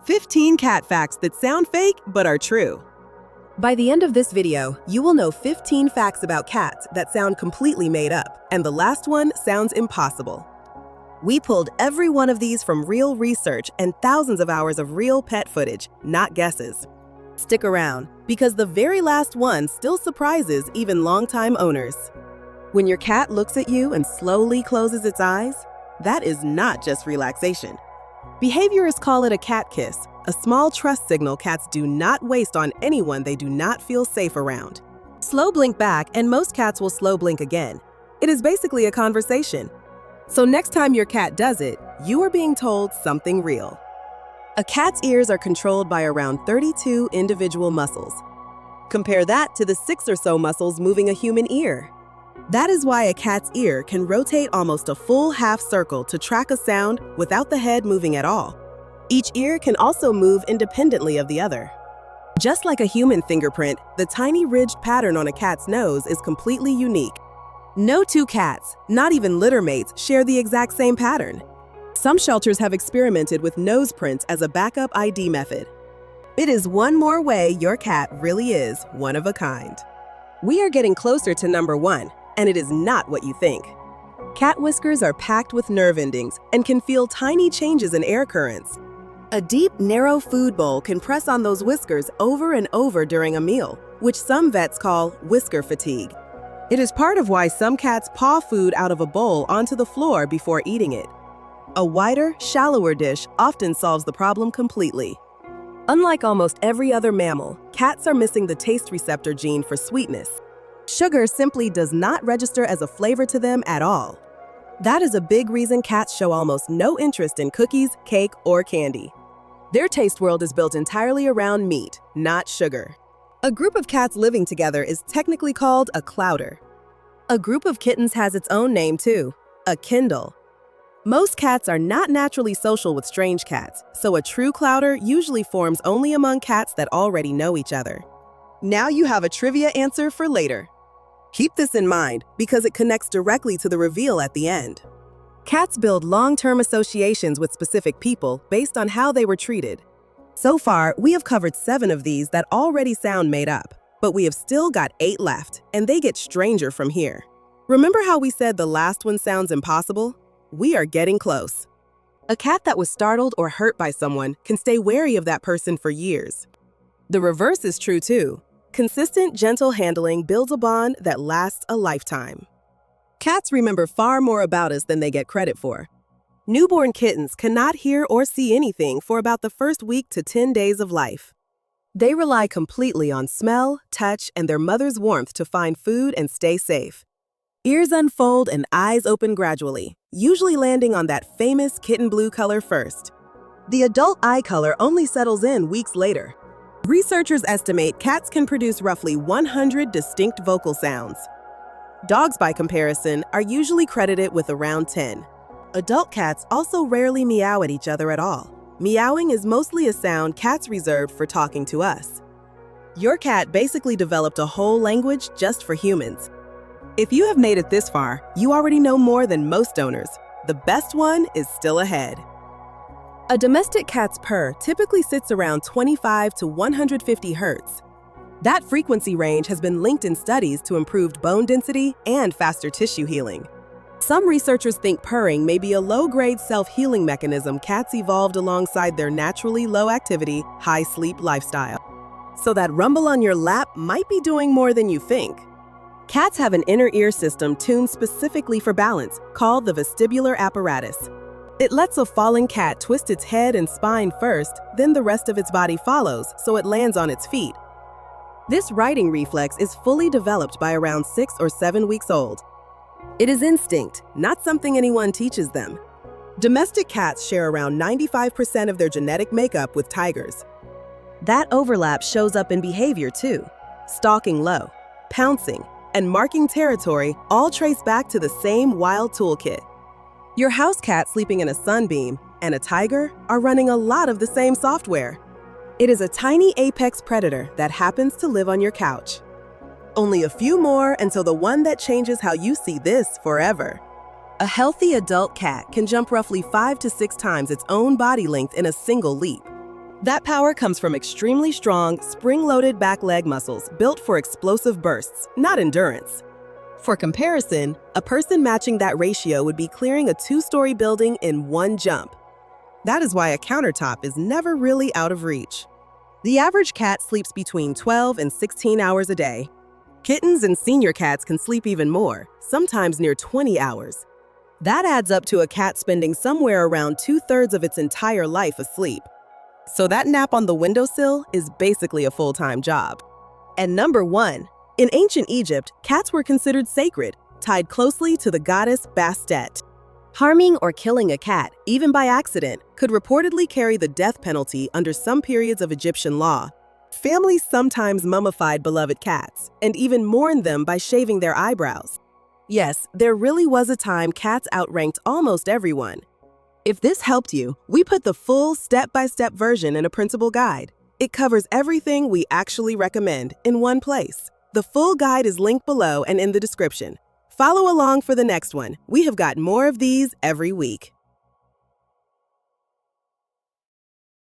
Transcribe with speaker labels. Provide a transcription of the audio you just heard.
Speaker 1: 15 cat facts that sound fake but are true. By the end of this video, you will know 15 facts about cats that sound completely made up, and the last one sounds impossible. We pulled every one of these from real research and thousands of hours of real pet footage, not guesses. Stick around, because the very last one still surprises even longtime owners. When your cat looks at you and slowly closes its eyes, that is not just relaxation. Behaviorists call it a cat kiss, a small trust signal cats do not waste on anyone they do not feel safe around. Slow blink back, and most cats will slow blink again. It is basically a conversation. So next time your cat does it, you are being told something real. A cat's ears are controlled by around 32 individual muscles. Compare that to the 6 or so muscles moving a human ear. That is why a cat's ear can rotate almost a full half circle to track a sound without the head moving at all. Each ear can also move independently of the other. Just like a human fingerprint, the tiny ridged pattern on a cat's nose is completely unique. No two cats, not even litter mates, share the exact same pattern. Some shelters have experimented with nose prints as a backup ID method. It is one more way your cat really is one of a kind. We are getting closer to number 1, and it is not what you think. Cat whiskers are packed with nerve endings and can feel tiny changes in air currents. A deep, narrow food bowl can press on those whiskers over and over during a meal, which some vets call whisker fatigue. It is part of why some cats paw food out of a bowl onto the floor before eating it. A wider, shallower dish often solves the problem completely. Unlike almost every other mammal, cats are missing the taste receptor gene for sweetness. Sugar simply does not register as a flavor to them at all. That is a big reason cats show almost no interest in cookies, cake, or candy. Their taste world is built entirely around meat, not sugar. A group of cats living together is technically called a clouder. A group of kittens has its own name too, a kindle. Most cats are not naturally social with strange cats, so a true clouder usually forms only among cats that already know each other. Now you have a trivia answer for later. Keep this in mind because it connects directly to the reveal at the end. Cats build long-term associations with specific people based on how they were treated. So far, we have covered 7 of these that already sound made up, but we have still got 8 left, and they get stranger from here. Remember how we said the last one sounds impossible? We are getting close. A cat that was startled or hurt by someone can stay wary of that person for years. The reverse is true too. Consistent, gentle handling builds a bond that lasts a lifetime. Cats remember far more about us than they get credit for. Newborn kittens cannot hear or see anything for about the first week to 10 days of life. They rely completely on smell, touch, and their mother's warmth to find food and stay safe. Ears unfold and eyes open gradually, usually landing on that famous kitten blue color first. The adult eye color only settles in weeks later. Researchers estimate cats can produce roughly 100 distinct vocal sounds. Dogs, by comparison, are usually credited with around 10. Adult cats also rarely meow at each other at all. Meowing is mostly a sound cats reserved for talking to us. Your cat basically developed a whole language just for humans. If you have made it this far, you already know more than most owners. The best one is still ahead. A domestic cat's purr typically sits around 25 to 150 hertz. That frequency range has been linked in studies to improved bone density and faster tissue healing. Some researchers think purring may be a low-grade self-healing mechanism cats evolved alongside their naturally low-activity, high-sleep lifestyle. So that rumble on your lap might be doing more than you think. Cats have an inner ear system tuned specifically for balance, called the vestibular apparatus. It lets a falling cat twist its head and spine first, then the rest of its body follows, so it lands on its feet. This righting reflex is fully developed by around 6 or 7 weeks old. It is instinct, not something anyone teaches them. Domestic cats share around 95% of their genetic makeup with tigers. That overlap shows up in behavior too. Stalking low, pouncing, and marking territory all trace back to the same wild toolkit. Your house cat sleeping in a sunbeam and a tiger are running a lot of the same software. It is a tiny apex predator that happens to live on your couch. Only a few more until the one that changes how you see this forever. A healthy adult cat can jump roughly 5 to 6 times its own body length in a single leap. That power comes from extremely strong, spring-loaded back leg muscles built for explosive bursts, not endurance. For comparison, a person matching that ratio would be clearing a 2-story building in one jump. That is why a countertop is never really out of reach. The average cat sleeps between 12 and 16 hours a day. Kittens and senior cats can sleep even more, sometimes near 20 hours. That adds up to a cat spending somewhere around 2/3 of its entire life asleep. So that nap on the windowsill is basically a full-time job. And number 1, in ancient Egypt, cats were considered sacred, tied closely to the goddess Bastet. Harming or killing a cat, even by accident, could reportedly carry the death penalty under some periods of Egyptian law. Families sometimes mummified beloved cats, and even mourned them by shaving their eyebrows. Yes, there really was a time cats outranked almost everyone. If this helped you, we put the full step-by-step version in a printable guide. It covers everything we actually recommend in one place. The full guide is linked below and in the description. Follow along for the next one. We have got more of these every week.